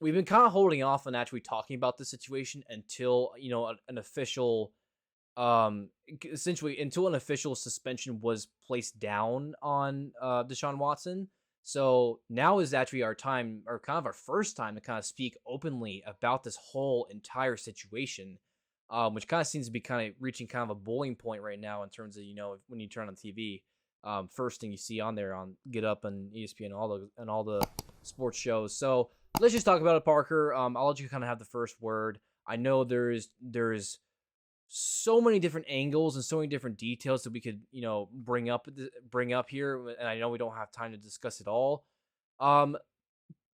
we've been kind of holding off on actually talking about this situation until an official, essentially until an official suspension was placed down on Deshaun Watson. So now is actually our time, or kind of our first time, to kind of speak openly about this whole entire situation, which kind of seems to be kind of reaching kind of a boiling point right now in terms of when you turn on TV, first thing you see on there on Get Up and ESPN and all the sports shows. So let's just talk about it, Parker. I'll let you kind of have the first word. I know there's so many different angles and so many different details that we could, bring up here, and I know we don't have time to discuss it all. What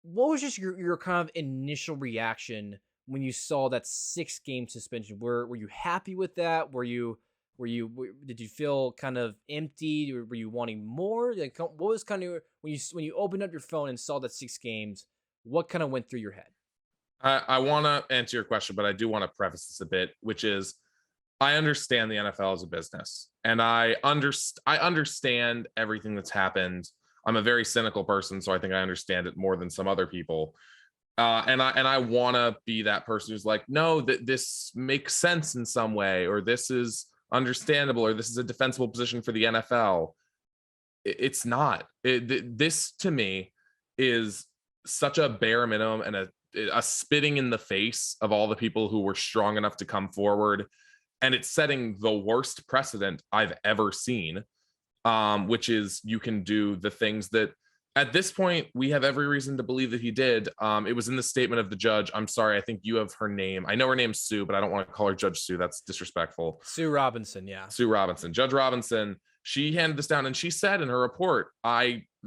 was just your kind of initial reaction when you saw that 6-game suspension? Were you happy with that? Did you feel kind of empty? Were you wanting more? Like, what was kind of when you opened up your phone and saw that 6 games? What kind of went through your head? I want to answer your question, but I do want to preface this a bit, which is I understand the NFL is a business, and I understand everything that's happened. I'm a very cynical person, so I think I understand it more than some other people. And I want to be that person who's like, no, this makes sense in some way, or this is understandable, or this is a defensible position for the NFL. It's not. This to me is such a bare minimum and a spitting in the face of all the people who were strong enough to come forward. And it's setting the worst precedent I've ever seen, which is you can do the things that at this point we have every reason to believe that he did. It was in the statement of the judge. I'm sorry, I think you have her name. I know her name's Sue, but I don't want to call her Judge Sue. That's disrespectful. Sue Robinson, yeah. Sue Robinson. Judge Robinson, she handed this down, and she said in her report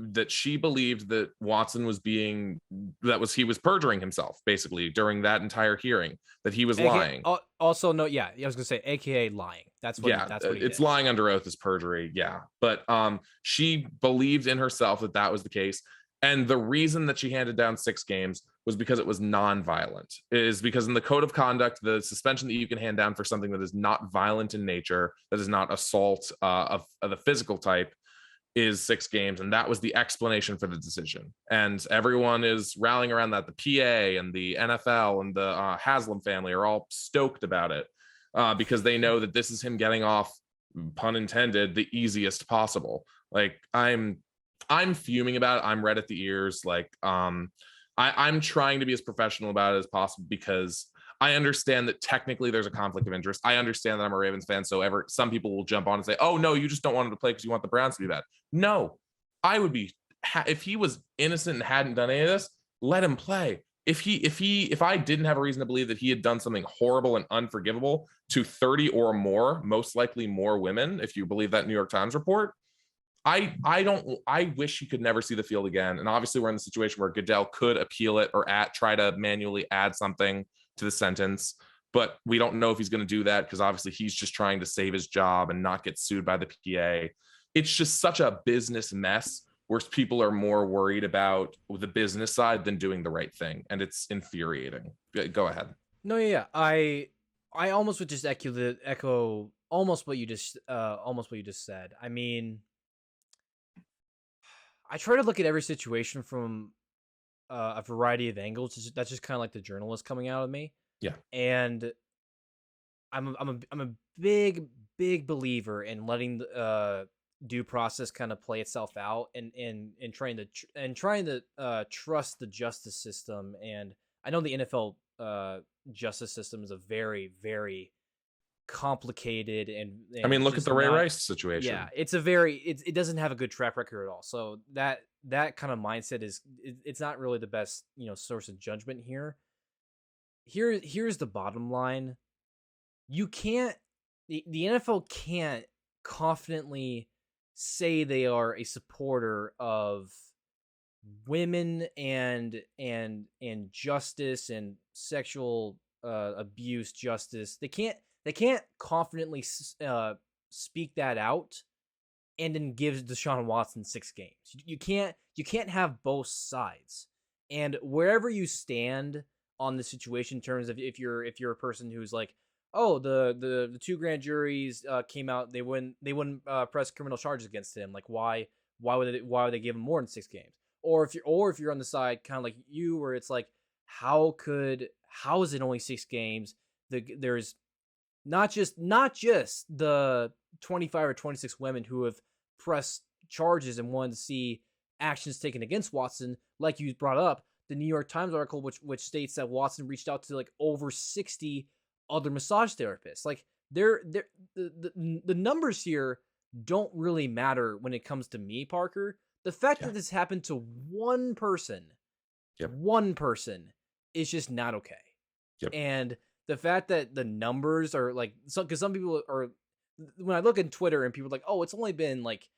that she believed that Watson he was perjuring himself basically during that entire hearing, that he was lying. Also, no, yeah, I was gonna say, AKA lying. That's what. It's did. Lying under oath is perjury. Yeah, but she believed in herself that was the case, and the reason that she handed down 6 games was because it was non-violent. It is because in the code of conduct, the suspension that you can hand down for something that is not violent in nature, that is not assault of the physical type, is 6 games. And that was the explanation for the decision. And everyone is rallying around that. The PA and the NFL and the Haslam family are all stoked about it because they know that this is him getting off, pun intended, the easiest possible. Like, I'm fuming about it. I'm red at the ears. Like, I'm trying to be as professional about it as possible because I understand that technically there's a conflict of interest. I understand that I'm a Ravens fan, so some people will jump on and say, "Oh no, you just don't want him to play because you want the Browns to be bad." No, I would be if he was innocent and hadn't done any of this, let him play. If I didn't have a reason to believe that he had done something horrible and unforgivable to 30 or more, most likely more women, if you believe that New York Times report, I wish he could never see the field again. And obviously we're in the situation where Goodell could appeal it or try to manually add something to the sentence, but we don't know if he's going to do that because obviously he's just trying to save his job and not get sued by the PA. It's just such a business mess where people are more worried about the business side than doing the right thing, and it's infuriating. Go ahead. No, yeah, I almost would just echo almost what you just said. I mean, I try to look at every situation from a variety of angles. That's just kind of like the journalist coming out of me. Yeah. And I'm a big believer in letting the due process kind of play itself out and trying to trust the justice system. And I know the NFL justice system is a very, very complicated and I mean, look at the Ray Rice situation. Yeah, it doesn't have a good track record at all. So that kind of mindset it's not really the best, source of judgment here. Here's the bottom line. The NFL can't confidently say they are a supporter of women and justice and sexual abuse justice. They can't confidently speak that out and then give Deshaun Watson 6 games. You can't have both sides. And wherever you stand on the situation in terms of if you're a person who's like, oh, the 2 grand juries came out, they wouldn't press criminal charges against him. Like, why would they give him more than 6 games? Or if you're on the side kind of like you, where it's like, how is it only 6 games? There's not just the 25 or 26 women who have pressed charges and wanted to see actions taken against Watson, like you brought up, the New York Times article, which states that Watson reached out to like over 60 other massage therapists. Like the numbers here don't really matter when it comes to me, Parker. The fact Yeah. that this happened to one person, Yep. one person, is just not okay. Yep. And the fact that the numbers are like, because some people are, when I look at Twitter and people are like, oh, it's only been like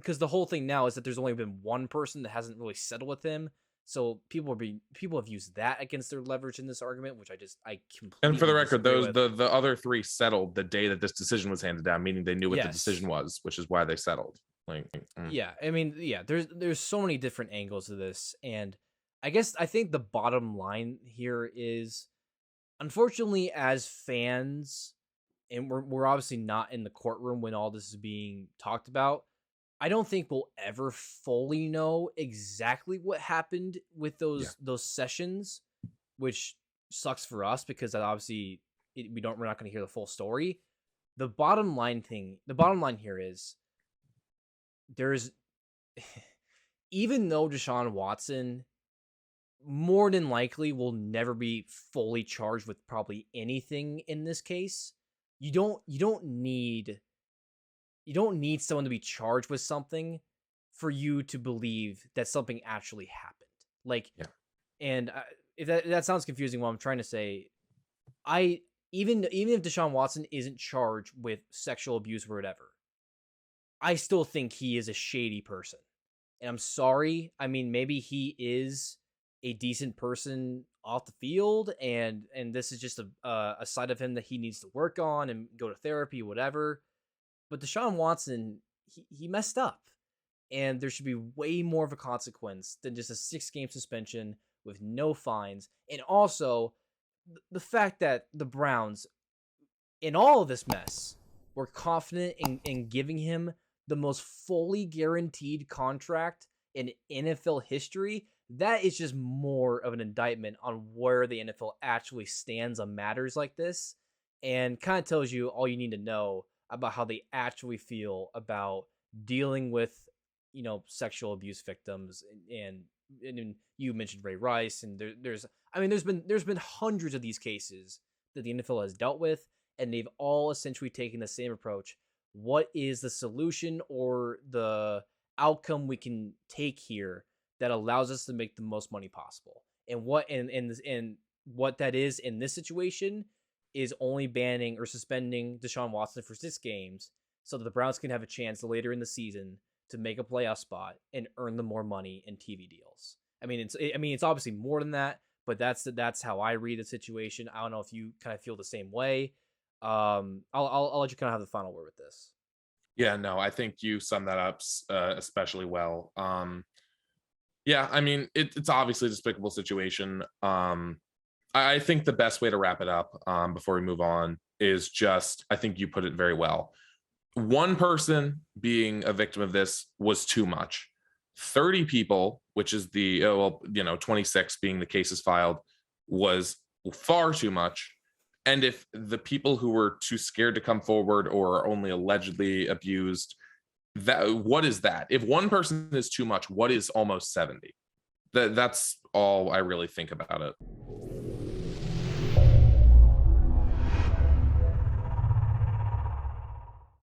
because the whole thing now is that there's only been one person that hasn't really settled with him. So people have used that against their leverage in this argument, which I completely And for the record, disagree those with. the other three settled the day that this decision was handed down, meaning they knew what the Yes. decision was, which is why they settled. Like, Yeah, I mean, yeah, there's so many different angles to this, and I think the bottom line here is, unfortunately, as fans, and we're obviously not in the courtroom when all this is being talked about. I don't think we'll ever fully know exactly what happened with yeah, those sessions, which sucks for us because that obviously we're not going to hear the full story. The bottom line here is there's even though Deshaun Watson more than likely will never be fully charged with probably anything in this case, you don't need someone to be charged with something for you to believe that something actually happened. Like, yeah, and if that sounds confusing, what I'm trying to say, I even if Deshaun Watson isn't charged with sexual abuse or whatever, I still think he is a shady person. And I'm sorry. I mean, maybe he is a decent person off the field, and this is just a side of him that he needs to work on and go to therapy, whatever. But Deshaun Watson, he messed up, and there should be way more of a consequence than just a 6 game suspension with no fines. And also, the fact that the Browns, in all of this mess, were confident in giving him the most fully guaranteed contract in NFL history, that is just more of an indictment on where the NFL actually stands on matters like this, and kind of tells you all you need to know about how they actually feel about dealing with, sexual abuse victims. And you mentioned Ray Rice, and there's been hundreds of these cases that the NFL has dealt with, and they've all essentially taken the same approach. What is the solution or the outcome we can take here that allows us to make the most money possible? And what that is in this situation is only banning or suspending Deshaun Watson for 6 games so that the Browns can have a chance later in the season to make a playoff spot and earn them more money in TV deals. I mean, it's obviously more than that, but that's how I read the situation. I don't know if you kind of feel the same way. I'll let you kind of have the final word with this. yeah. No, I think you summed that up especially well. Yeah, I mean, it's obviously a despicable situation. I think the best way to wrap it up before we move on is just, I think you put it very well. One person being a victim of this was too much. 30 people, which is 26 being the cases filed, was far too much. And if the people who were too scared to come forward or are only allegedly abused, what is that? If one person is too much, what is almost 70? That's all I really think about it.